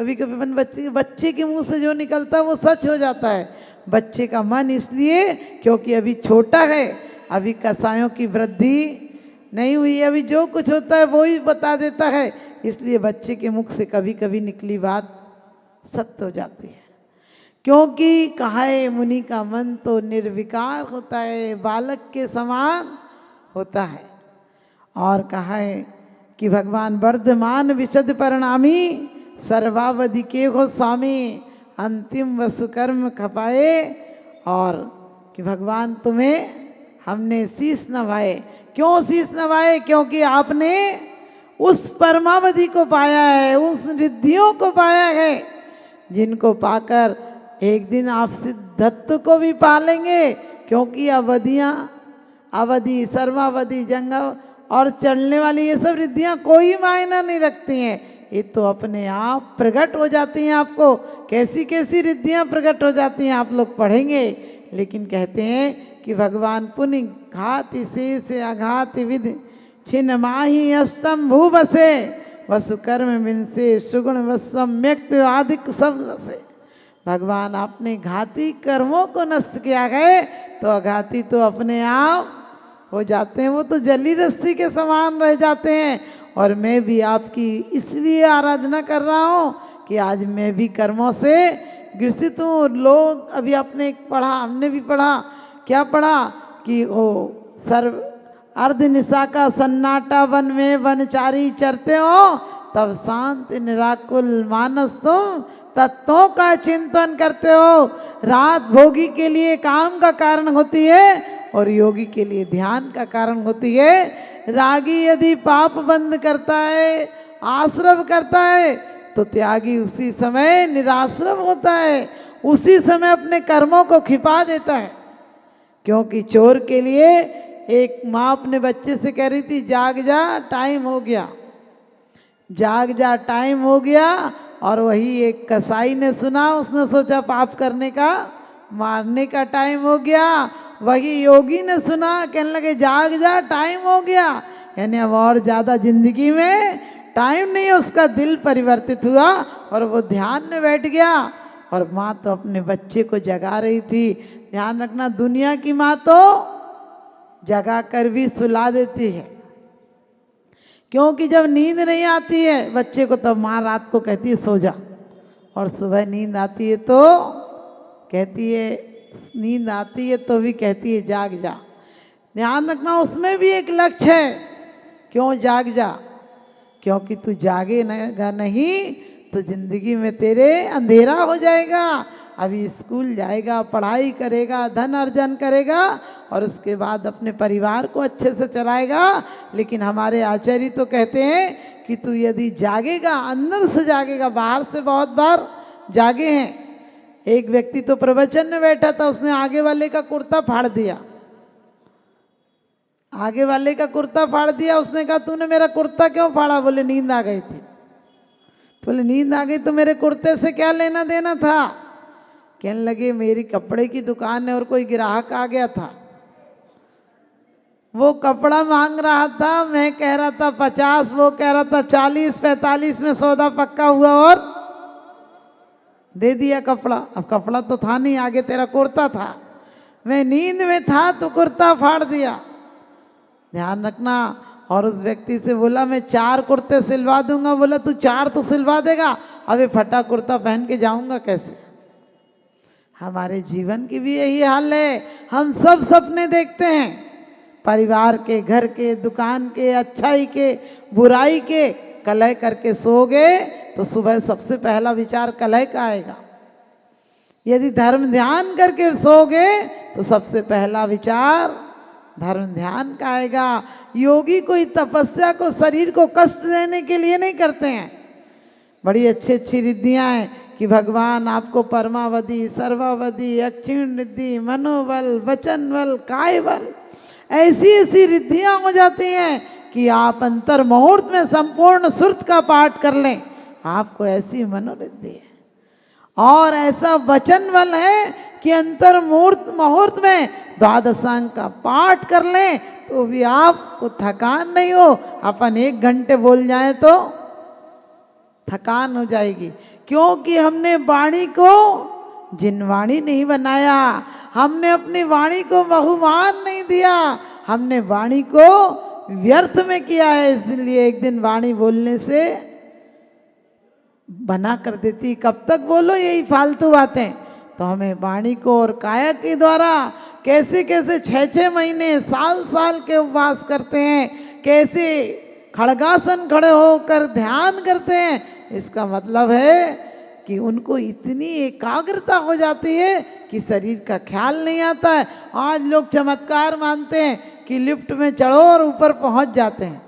कभी कभी अपन बच्चे के मुंह से जो निकलता है वो सच हो जाता है। बच्चे का मन इसलिए क्योंकि अभी छोटा है, अभी कसायों की वृद्धि नहीं हुई है, अभी जो कुछ होता है वो ही बता देता है, इसलिए बच्चे के मुख से कभी कभी निकली बात सत्य हो जाती है। क्योंकि कहा है मुनि का मन तो निर्विकार होता है, बालक के समान होता है। और कहा है कि भगवान वर्धमान विशद परिणामी सर्वावधि के हो स्वामी अंतिम वसुकर्म खपाए। और कि भगवान तुम्हें हमने शीश नवाए। क्यों शीश नवाए? क्योंकि आपने उस परमावधि को पाया है, उस रिद्धियों को पाया है जिनको पाकर एक दिन आप सिद्धत्व को भी पालेंगे। क्योंकि अवधियाँ, अवधि, सर्वावधि, जंगम और चलने वाली ये सब रिद्धियाँ कोई मायना नहीं रखती हैं, ये तो अपने आप प्रकट हो जाती हैं। आपको कैसी कैसी रिद्धियाँ प्रकट हो जाती हैं आप लोग पढ़ेंगे। लेकिन कहते हैं कि भगवान पुनि घाति शेष आघाति विधि छिन्न माही अस्तंभु बसे वसुकर्म बिन से सुगुण वसम्यक्त आदिक सब लसे। भगवान आपने घाती कर्मों को नष्ट किया है तो अघाती तो अपने आप हो जाते हैं, वो तो जली रस्सी के समान रह जाते हैं। और मैं भी आपकी इसलिए आराधना कर रहा हूँ कि आज मैं भी कर्मों से ग्रसित हूँ। लोग अभी आपने पढ़ा, हमने भी पढ़ा, क्या पढ़ा कि वो सर्व अर्ध निशा का सन्नाटा वन में वनचारी चरते हो तब शांत निराकुल मानस तुम तत्वों का चिंतन करते हो। रात भोगी के लिए काम का कारण होती है और योगी के लिए ध्यान का कारण होती है। रागी यदि पाप बंद करता है, आश्रव करता है, तो त्यागी उसी समय निराश्रव होता है, उसी समय अपने कर्मों को खिपा देता है। क्योंकि चोर के लिए एक माँ अपने बच्चे से कह रही थी जाग जा टाइम हो गया, जाग जा टाइम हो गया। और वही एक कसाई ने सुना, उसने सोचा पाप करने का, मारने का टाइम हो गया। वही योगी ने सुना, कहने लगे जाग जा टाइम हो गया, यानी अब और ज़्यादा जिंदगी में टाइम नहीं है। उसका दिल परिवर्तित हुआ और वो ध्यान में बैठ गया। और माँ तो अपने बच्चे को जगा रही थी। ध्यान रखना, दुनिया की माँ तो जगा कर भी सुला देती है, क्योंकि जब नींद नहीं आती है बच्चे को तब माँ रात को कहती है सो जा, और सुबह नींद आती है तो कहती है, नींद आती है तो भी कहती है जाग जा। ध्यान रखना, उसमें भी एक लक्ष्य है। क्यों जाग जा? क्योंकि तू जागेगा नहीं तो जिंदगी में तेरे अंधेरा हो जाएगा। अभी स्कूल जाएगा, पढ़ाई करेगा, धन अर्जन करेगा और उसके बाद अपने परिवार को अच्छे से चलाएगा। लेकिन हमारे आचार्य तो कहते हैं कि तू यदि जागेगा, अंदर से जागेगा, बाहर से बहुत बार जागे हैं। एक व्यक्ति तो प्रवचन में बैठा था, उसने आगे वाले का कुर्ता फाड़ दिया, आगे वाले का कुर्ता फाड़ दिया। उसने कहा तूने मेरा कुर्ता क्यों फाड़ा? बोले नींद आ गई थी। बोले नींद आ गई तो मेरे कुर्ते से क्या लेना देना था? कहने लगे मेरी कपड़े की दुकान है और कोई ग्राहक आ गया था, वो कपड़ा मांग रहा था, मैं कह रहा था 50, वो कह रहा था 40, 45 में सौदा पक्का हुआ और दे दिया कपड़ा। अब कपड़ा तो था नहीं, आगे तेरा कुर्ता था, मैं नींद में था तो कुर्ता फाड़ दिया। ध्यान रखना। और उस व्यक्ति से बोला मैं 4 कुर्ते सिलवा दूंगा। बोला तू 4 तो सिलवा देगा, अबे फटा कुर्ता पहन के जाऊंगा कैसे? हमारे जीवन की भी यही हाल है। हम सब सपने देखते हैं, परिवार के, घर के, दुकान के, अच्छाई के, बुराई के। कलह करके सोओगे तो सुबह सबसे पहला विचार कलह का आएगा। यदि धर्म ध्यान करके सोओगे तो सबसे पहला विचार धर्म ध्यान का आएगा। योगी कोई तपस्या को, शरीर को कष्ट देने के लिए नहीं करते हैं। बड़ी अच्छी अच्छी रिद्धियाँ हैं कि भगवान आपको परमावधि, सर्वावधि, अक्षीण रिद्धि, मनोबल, वचन बल, काय बल, ऐसी ऐसी रिद्धियाँ हो जाती हैं कि आप अंतर मुहूर्त में संपूर्ण सुरत का पाठ कर लें, आपको ऐसी मनोरिद्धि है। और ऐसा वचन बल है कि अंतर मुहूर्त में द्वादशांग का पाठ कर लें तो भी आपको थकान नहीं हो। अपन 1 घंटे बोल जाए तो थकान हो जाएगी, क्योंकि हमने वाणी को जिनवाणी नहीं बनाया, हमने अपनी वाणी को बहुमान नहीं दिया, हमने वाणी को व्यर्थ में किया है। इसलिए एक दिन वाणी बोलने से बना कर देती, कब तक बोलो यही फालतू बातें। तो हमें वाणी को और काया के द्वारा कैसे कैसे 6-6 महीने साल साल के उपवास करते हैं, कैसे खड़गासन खड़े होकर ध्यान करते हैं, इसका मतलब है कि उनको इतनी एकाग्रता हो जाती है कि शरीर का ख्याल नहीं आता है। आज लोग चमत्कार मानते हैं कि लिफ्ट में चढ़ो और ऊपर पहुंच जाते हैं।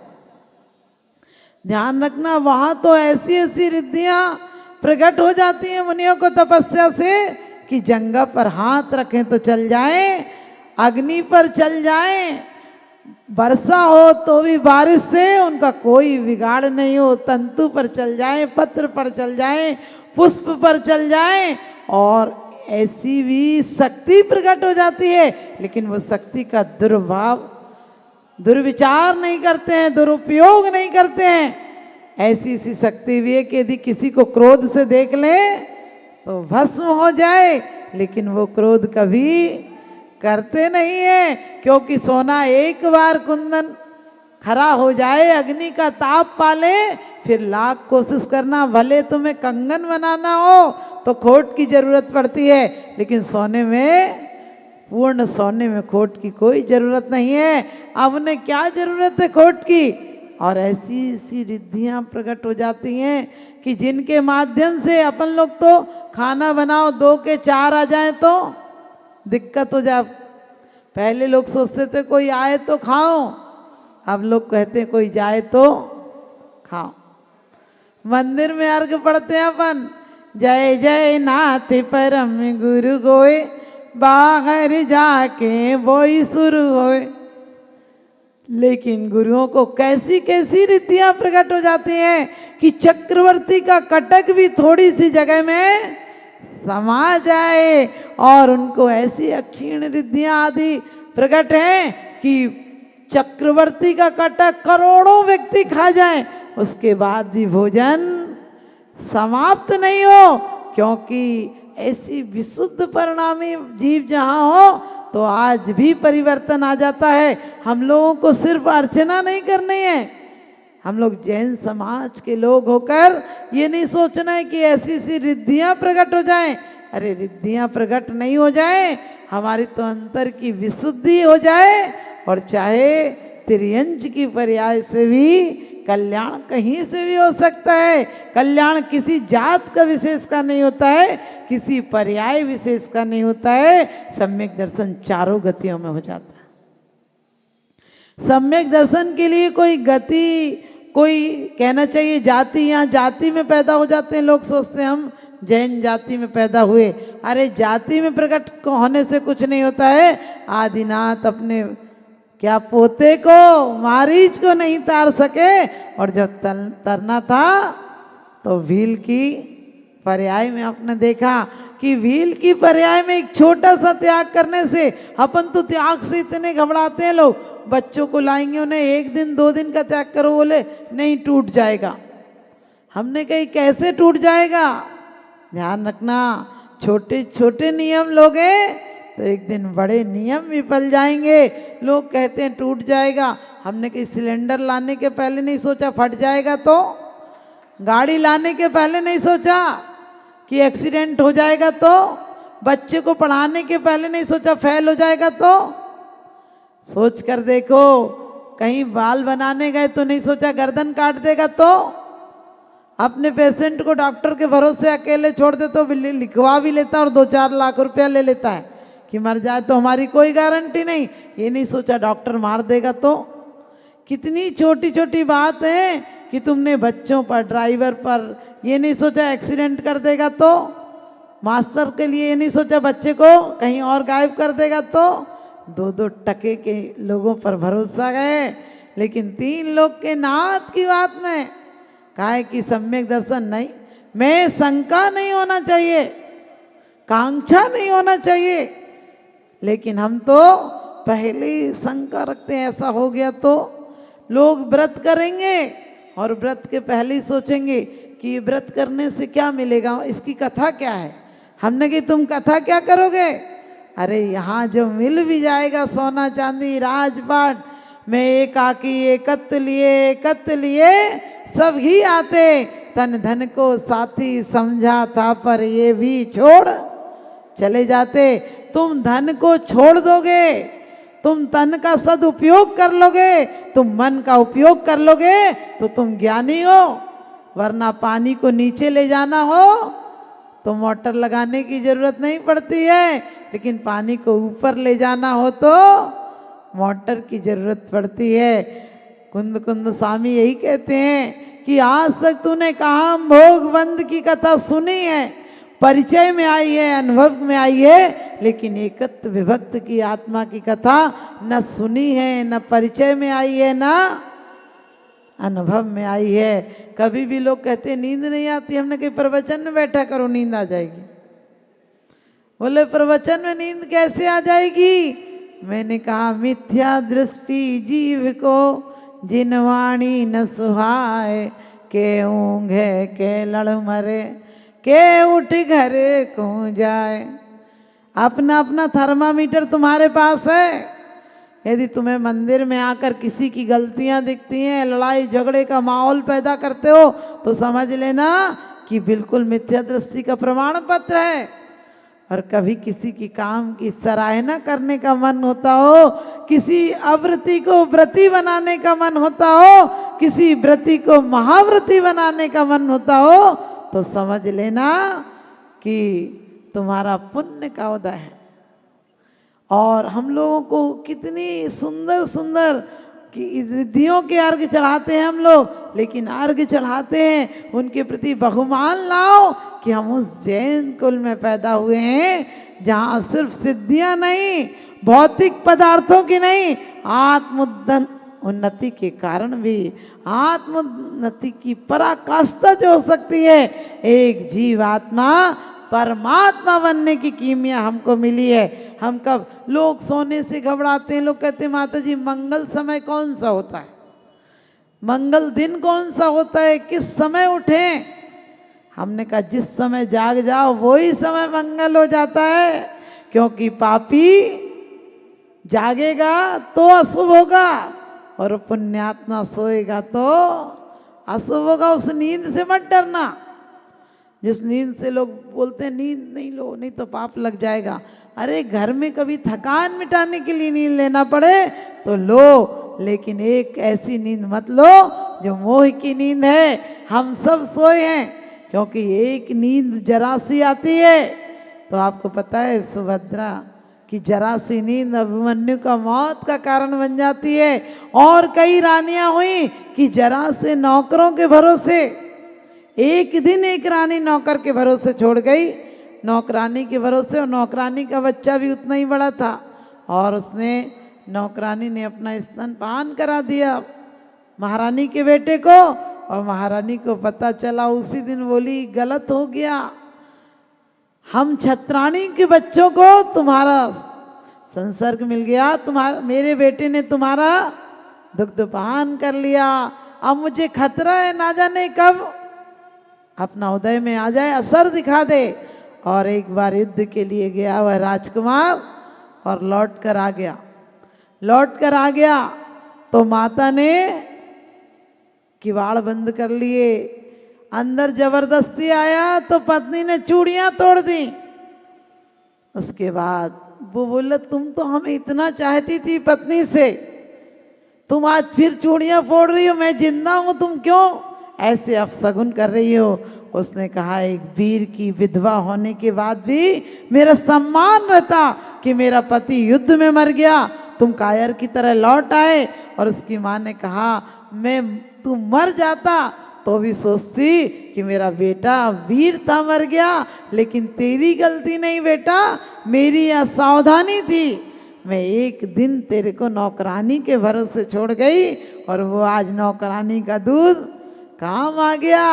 ध्यान रखना, वहां तो ऐसी ऐसी रिद्धियां प्रकट हो जाती हैं मुनियों को तपस्या से कि जंगा पर हाथ रखें तो चल जाएं, अग्नि पर चल जाएं, वर्षा हो तो भी बारिश से उनका कोई बिगाड़ नहीं हो, तंतु पर चल जाएं, पत्र पर चल जाएं, पुष्प पर चल जाएं, और ऐसी भी शक्ति प्रकट हो जाती है। लेकिन वो शक्ति का दुर्विचार नहीं करते हैं, दुरुपयोग नहीं करते हैं। ऐसी ऐसी शक्ति भी है कि यदि किसी को क्रोध से देख लें तो भस्म हो जाए, लेकिन वो क्रोध कभी करते नहीं है, क्योंकि सोना एक बार कुंदन खरा हो जाए, अग्नि का ताप पाले, फिर लाख कोशिश करना, भले तुम्हें कंगन बनाना हो तो खोट की जरूरत पड़ती है, लेकिन सोने में, पूर्ण सोने में खोट की कोई जरूरत नहीं है। अब उन्हें क्या जरूरत है खोट की। और ऐसी ऐसी रिद्धियां प्रकट हो जाती हैं कि जिनके माध्यम से अपन लोग तो खाना बनाओ 2 के 4 आ जाए तो दिक्कत हो जाए। पहले लोग सोचते थे कोई आए तो खाओ, अब लोग कहते हैं कोई जाए तो खाओ। मंदिर में अर्घ पढ़ते हैं अपन, जय जय नाथ परम गुरु गोए, बाहर जाके वही शुरू होए। लेकिन गुरुओं को कैसी कैसी रीतियां प्रकट हो जाती हैं कि चक्रवर्ती का कटक भी थोड़ी सी जगह में समा जाए, और उनको ऐसी अक्षीण रिद्धियां आदि प्रकट हैं कि चक्रवर्ती का कटक करोड़ों व्यक्ति खा जाएं, उसके बाद भी भोजन समाप्त नहीं हो, क्योंकि ऐसी विशुद्ध परिणामी जीव जहाँ हो तो आज भी परिवर्तन आ जाता है। हम लोगों को सिर्फ अर्चना नहीं करनी है, हम लोग जैन समाज के लोग होकर ये नहीं सोचना है कि ऐसी ऐसी रिद्धियां प्रकट हो जाएं। अरे रिद्धियां प्रकट नहीं हो जाए, हमारी तो अंतर की विशुद्धि हो जाए, और चाहे त्रियंज की पर्याय से भी कल्याण कहीं से भी हो सकता है। कल्याण किसी जात का विशेष का नहीं होता है, किसी पर्याय विशेष का नहीं होता है, सम्यक दर्शन चारों गतियों में हो जाता है। सम्यक दर्शन के लिए कोई गति, कोई कहना चाहिए जाति, यहाँ जाति में पैदा हो जाते हैं लोग, सोचते हैं हम जैन जाति में पैदा हुए। अरे जाति में प्रकट होने से कुछ नहीं होता है। आदिनाथ अपने क्या पोते को, मारीच को नहीं तार सके, और जब तरना था तो भील की पर्याय में आपने देखा कि भील की पर्याय में एक छोटा सा त्याग करने से, अपन तो त्याग से इतने घबराते हैं लोग, बच्चों को लाएंगे उन्हें 1 दिन 2 दिन का त्याग करो, बोले नहीं टूट जाएगा। हमने कही कैसे टूट जाएगा। ध्यान रखना, छोटे छोटे नियम लोगे तो एक दिन बड़े नियम विफल जाएंगे। लोग कहते हैं टूट जाएगा, हमने कहीं सिलेंडर लाने के पहले नहीं सोचा फट जाएगा, तो गाड़ी लाने के पहले नहीं सोचा कि एक्सीडेंट हो जाएगा, तो बच्चे को पढ़ाने के पहले नहीं सोचा फेल हो जाएगा, तो सोच कर देखो। कहीं बाल बनाने गए तो नहीं सोचा गर्दन काट देगा, तो अपने पेशेंट को डॉक्टर के भरोसे अकेले छोड़ दे तो लिखवा भी लेता और 2-4 लाख रुपया ले लेता है कि मर जाए तो हमारी कोई गारंटी नहीं। ये नहीं सोचा डॉक्टर मार देगा, तो कितनी छोटी छोटी बात है कि तुमने बच्चों पर, ड्राइवर पर ये नहीं सोचा एक्सीडेंट कर देगा, तो मास्टर के लिए ये नहीं सोचा बच्चे को कहीं और गायब कर देगा, तो 2-2 टके के लोगों पर भरोसा गए। लेकिन 3 लोग के नाथ की बात में कहा है कि सम्यक दर्शन नहीं में शंका नहीं होना चाहिए, कांक्षा नहीं होना चाहिए। लेकिन हम तो पहले ही शंका रखते हैं, ऐसा हो गया तो लोग व्रत करेंगे और व्रत के पहले ही सोचेंगे कि व्रत करने से क्या मिलेगा, इसकी कथा क्या है। हमने कि तुम कथा क्या करोगे। अरे यहाँ जो मिल भी जाएगा सोना चांदी राजपाट में एकाकी एकत्र लिए सब ही आते, तन धन को साथी समझा था पर ये भी छोड़ चले जाते। तुम धन को छोड़ दोगे, तुम तन का सदुपयोग कर लोगे, तुम मन का उपयोग कर लोगे तो तुम ज्ञानी हो। वरना पानी को नीचे ले जाना हो तो मोटर लगाने की जरूरत नहीं पड़ती है, लेकिन पानी को ऊपर ले जाना हो तो मोटर की जरूरत पड़ती है। कुंद कुंद स्वामी यही कहते हैं कि आज तक तूने काम भोग बंद की कथा सुनी है, परिचय में आई है, अनुभव में आई है, लेकिन एकत्व विभक्त की आत्मा की कथा न सुनी है, न परिचय में आई है, न अनुभव में आई है। कभी भी लोग कहते हैं नींद नहीं आती, हमने कहीं प्रवचन में बैठा करो नींद आ जाएगी। बोले प्रवचन में नींद कैसे आ जाएगी। मैंने कहा मिथ्या दृष्टि जीव को जिनवाणी न सुहाए, के ऊँघे के लड़ मरे के उठ घर को जाए। अपना अपना थर्मामीटर तुम्हारे पास है। यदि तुम्हें मंदिर में आकर किसी की गलतियां दिखती हैं, लड़ाई झगड़े का माहौल पैदा करते हो, तो समझ लेना कि बिल्कुल मिथ्या दृष्टि का प्रमाण पत्र है। और कभी किसी की काम की सराहना करने का मन होता हो, किसी अव्रती को व्रती बनाने का मन होता हो, किसी व्रती को महाव्रती बनाने का मन होता हो, तो समझ लेना कि तुम्हारा पुण्य का उदय है। और हम लोगों को कितनी सुंदर सुंदर कि रिद्धियों के अर्घ चढ़ाते हैं हम लोग, लेकिन अर्घ चढ़ाते हैं उनके प्रति बहुमान लाओ कि हम उस जैन कुल में पैदा हुए हैं जहाँ सिर्फ सिद्धियां नहीं, भौतिक पदार्थों की नहीं, आत्मोन्नति उन्नति के कारण भी आत्मोन्नति की पराकाष्ठा जो हो सकती है, एक जीवात्मा परमात्मा बनने की कीमिया हमको मिली है। हम कब लोग सोने से घबराते हैं, लोग कहते हैं माता जी मंगल समय कौन सा होता है, मंगल दिन कौन सा होता है, किस समय उठें। हमने कहा जिस समय जाग जाओ वही समय मंगल हो जाता है, क्योंकि पापी जागेगा तो अशुभ होगा और पुण्यात्मा सोएगा तो अशुभ होगा। उस नींद से मत डरना जिस नींद से लोग बोलते हैं नींद नहीं लो नहीं तो पाप लग जाएगा। अरे घर में कभी थकान मिटाने के लिए नींद लेना पड़े तो लो, लेकिन एक ऐसी नींद मत लो जो मोह की नींद है। हम सब सोए हैं क्योंकि एक नींद जरा सी आती है। तो आपको पता है सुभद्रा की जरा सी नींद अभिमन्यु का मौत का कारण बन जाती है। और कई रानियां हुई कि जरा से नौकरों के भरोसे, एक दिन एक रानी नौकर के भरोसे छोड़ गई, नौकरानी के भरोसे, और नौकरानी का बच्चा भी उतना ही बड़ा था और उसने नौकरानी ने अपना स्तनपान करा दिया महारानी के बेटे को, और महारानी को पता चला उसी दिन बोली गलत हो गया, हम छत्राणी के बच्चों को तुम्हारा संसर्ग मिल गया, तुम्हारा मेरे बेटे ने तुम्हारा दुग्धपान कर लिया, अब मुझे खतरा है ना जाने कब अपना उदय में आ जाए, असर दिखा दे। और एक बार युद्ध के लिए गया वह राजकुमार और लौट कर आ गया तो माता ने किवाड़ बंद कर लिए, अंदर जबरदस्ती आया तो पत्नी ने चूड़ियां तोड़ दी। उसके बाद वो बोला तुम तो हमें इतना चाहती थी पत्नी से, तुम आज फिर चूड़ियां फोड़ रही हो, मैं जिंदा हूं तुम क्यों ऐसे अपशगुन कर रही हो। उसने कहा एक वीर की विधवा होने के बाद भी मेरा सम्मान रहता कि मेरा पति युद्ध में मर गया, तुम कायर की तरह लौट आए। और उसकी माँ ने कहा तू मर जाता तो भी सोचती कि मेरा बेटा वीर था मर गया, लेकिन तेरी गलती नहीं बेटा, मेरी असावधानी थी। मैं एक दिन तेरे को नौकरानी के भरोसे छोड़ गई और वो आज नौकरानी का दूध काम आ गया।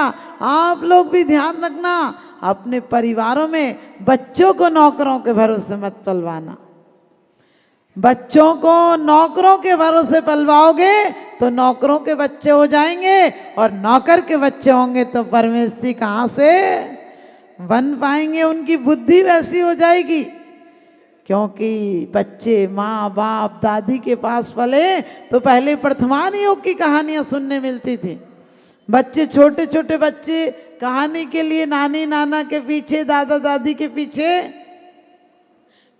आप लोग भी ध्यान रखना, अपने परिवारों में बच्चों को नौकरों के भरोसे मत पलवाना। बच्चों को नौकरों के भरोसे पलवाओगे तो नौकरों के बच्चे हो जाएंगे, और नौकर के बच्चे होंगे तो परमेश्वरी कहाँ से बन पाएंगे। उनकी बुद्धि वैसी हो जाएगी, क्योंकि बच्चे माँ बाप दादी के पास पले तो पहले वर्तमान योग की कहानियां सुनने मिलती थी। बच्चे, छोटे छोटे बच्चे कहानी के लिए नानी नाना के पीछे, दादा दादी के पीछे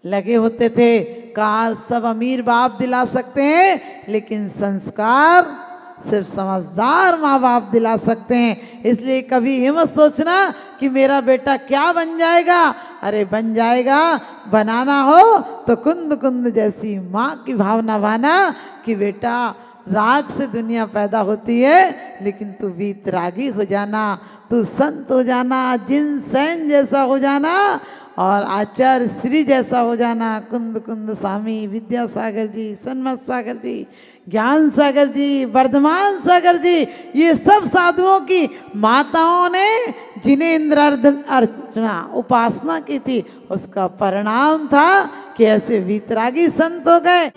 लगे होते थे। कार सब अमीर बाप दिला सकते हैं, लेकिन संस्कार सिर्फ समझदार माँ बाप दिला सकते हैं। इसलिए कभी ये मत सोचना कि मेरा बेटा क्या बन जाएगा। अरे बन जाएगा, बनाना हो तो कुंद कुंद जैसी माँ की भावना भाना कि बेटा राग से दुनिया पैदा होती है, लेकिन तू वीतरागी हो जाना, तू संत हो जाना, जिन सैन जैसा हो जाना और आचार्य श्री जैसा हो जाना। कुंद कुंद स्वामी विद्यासागर जी, सन्मत सागर जी, ज्ञान सागर जी, वर्धमान सागर जी, ये सब साधुओं की माताओं ने जिन्हें इंद्र अर्चना उपासना की थी, उसका परिणाम था कि ऐसे वीतरागी संत हो गए।